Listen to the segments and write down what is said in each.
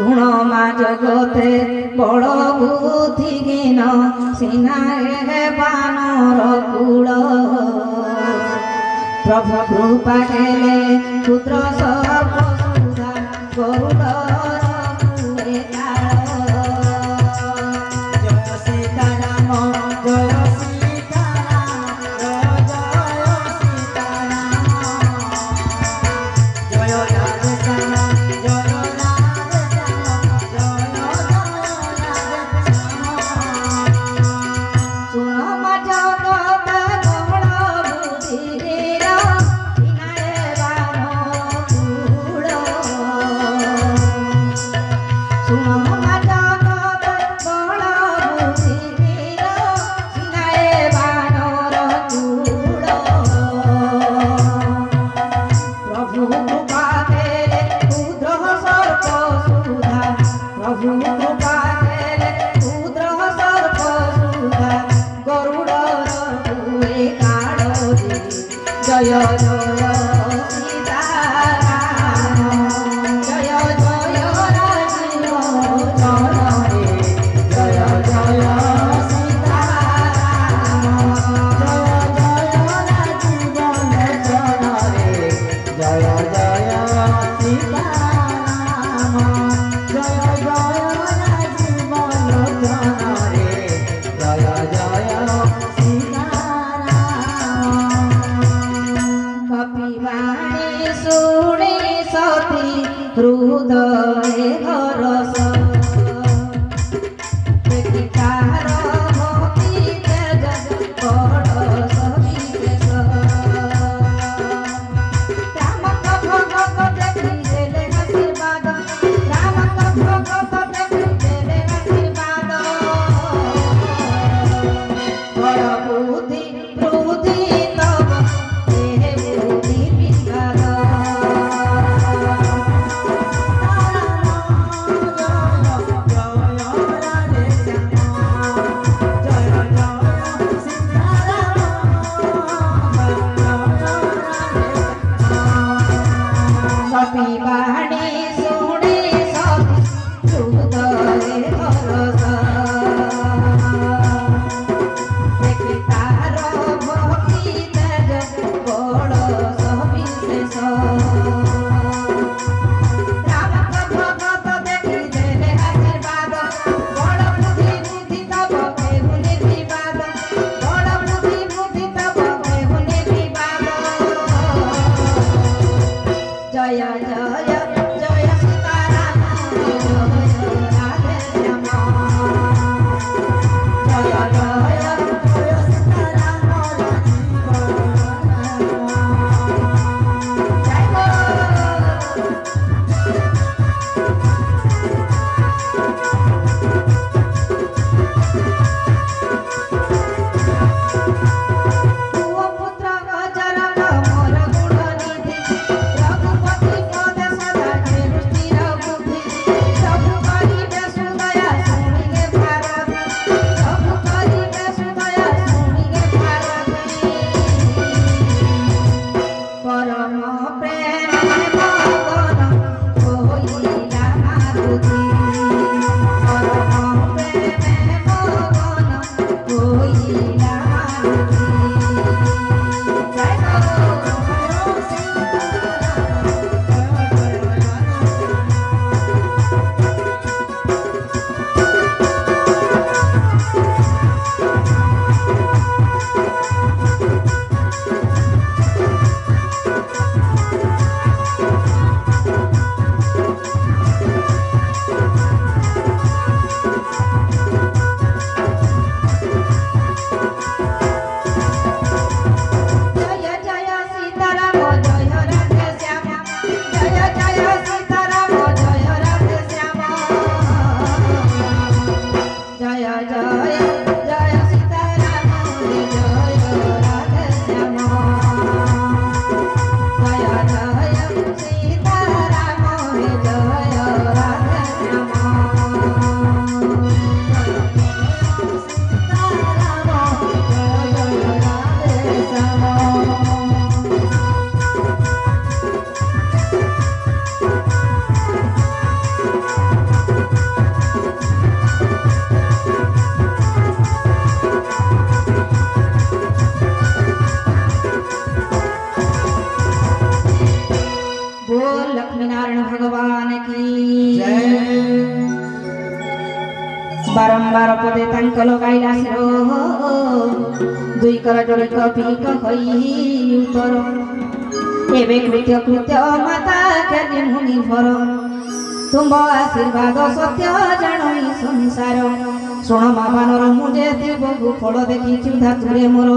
শুণ মা জগতে বড় বুদ্ধি জ্ঞান সিনারে বানর কূল প্রভু কৃপা হেলে ক্ষুদ্র সর্ব সুধা গরুড় জয় জয় সীতারাম জয় জয় রাজীব চরণে জয় জয় সীতারাম জয় জয় রাজীব চরণে জয় জয় সীতারাম জয় জয় রাজীব চরণে জয় জয় শুনে সতী হৃদয়ে হরস দেখি তার ভক্তি তেজ বড় সবিশেষ রামক ভগত দেখি দেলে আশীর্বাদ রামক ভগত দেখি দেলে আশীর্বাদ বড় বুদ্ধি বুদ্ধি তব বুদ্ধি বিশাল ବାରମ୍ବାର ପଦେ ତାଙ୍କ ଲଗାଇଲା ଶିର ଦୁଇ କର ଯୋଡ଼ି କପିକ ହୋଇ ଉତ୍ତର ଏବେ କୃତ୍ୟ କୃତ୍ୟ ମାତା କେଲି ମୁନି ଭର ତୁମ୍ଭ ଆଶୀର୍ବାଦ ସତ୍ୟ ଜାଣଇ ସଂସାର ଶୁଣ ମା ବାନର ମୁଁ ଯେତେ ବହୁ ଫଳ ଦେଖିଛୁ ଧାତୁରେ ମୋର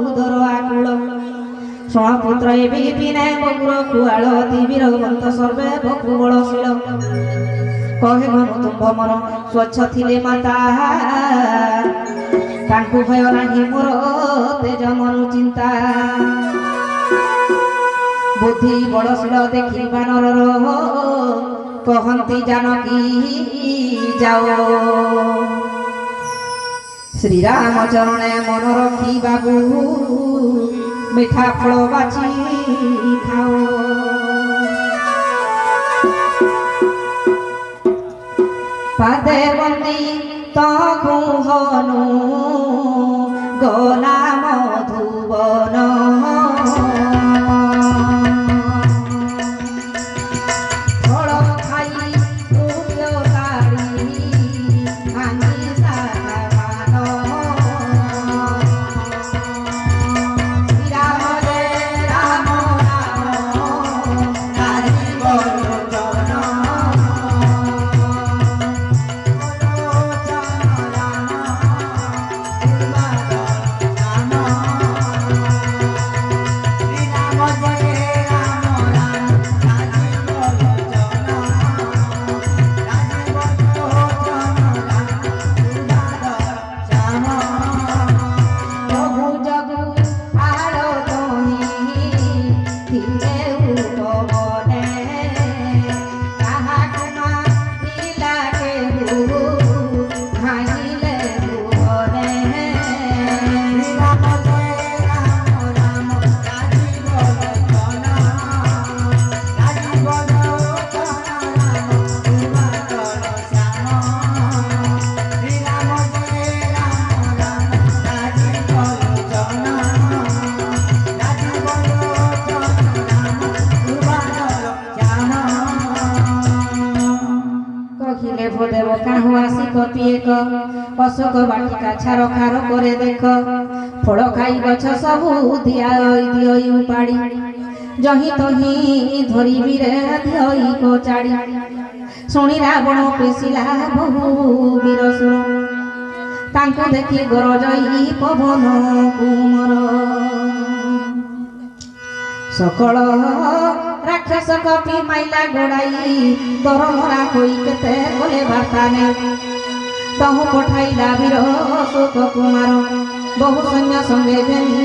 ଉଦର ଆକୁଳ ଶୁଣ ପୁତ୍ର ଏବେ ବିନା ବଗୁର କୁଆଳ ଅତି ବୀରବନ୍ତ ସର୍ବେ ବକୁ ବଳଶୀଳ କହେ ମନ ତୁମ୍ଭ ମନ ସ୍ୱଚ୍ଛ ଥିଲେ ମାତା ତାଙ୍କୁ ଭୟ ନାହିଁ ମୋର ତେଜ ମନୁ ଚିନ୍ତା ବୁଦ୍ଧି ବଳଶୀଳ ଦେଖି ବାନରର କହନ୍ତି ଜାନକୀ ଯାଅ ଶ୍ରୀରାମ ଚରଣେ ମନ ରଖି ବାବୁ ମିଠା ଫଳ ବାଛି ଖାଅ ପାଦେ ବନ୍ଦୀ ତୁ ହନୁ ଗଲା ମଧୁବନ ଫଳ ଖାଇ ମୁଖ୍ୟ କାଢ଼ି ଭାଙ୍ଗି ସାଧାବାନ ରାମ ରେ ରାମ ରାମ ରାଜୀବ ଲୋଚନ দেব কাহু আসি কপিয়েক অশোক বাটিকা ছার খার করে দেখ ফল খাই গছ সবু দিয়াই দিয়ই উপাড়ি জহি তহি ধরিবি রে দিয়ই কোচাড়ি শুনি রাবণ পেশিলা বহু বীরসুর তাଙ୍କୁ দেখি গরজই পবন কুমর সকল রাক্ষস কপি মাইলা গোড়াই দরমরা হই কেতে বলে বার্তানে তহু পঠাইলা বীর অশোক কুমার বহু সৈন্য সঙ্গে ঘেনি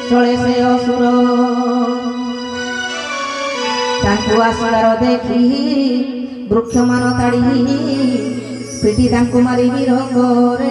চলে সে অসুর তাଙ୍କୁ আসিবার দেখি বৃক্ষমান তাড়ি পিটি তাଙ୍କୁ মারি বীর করে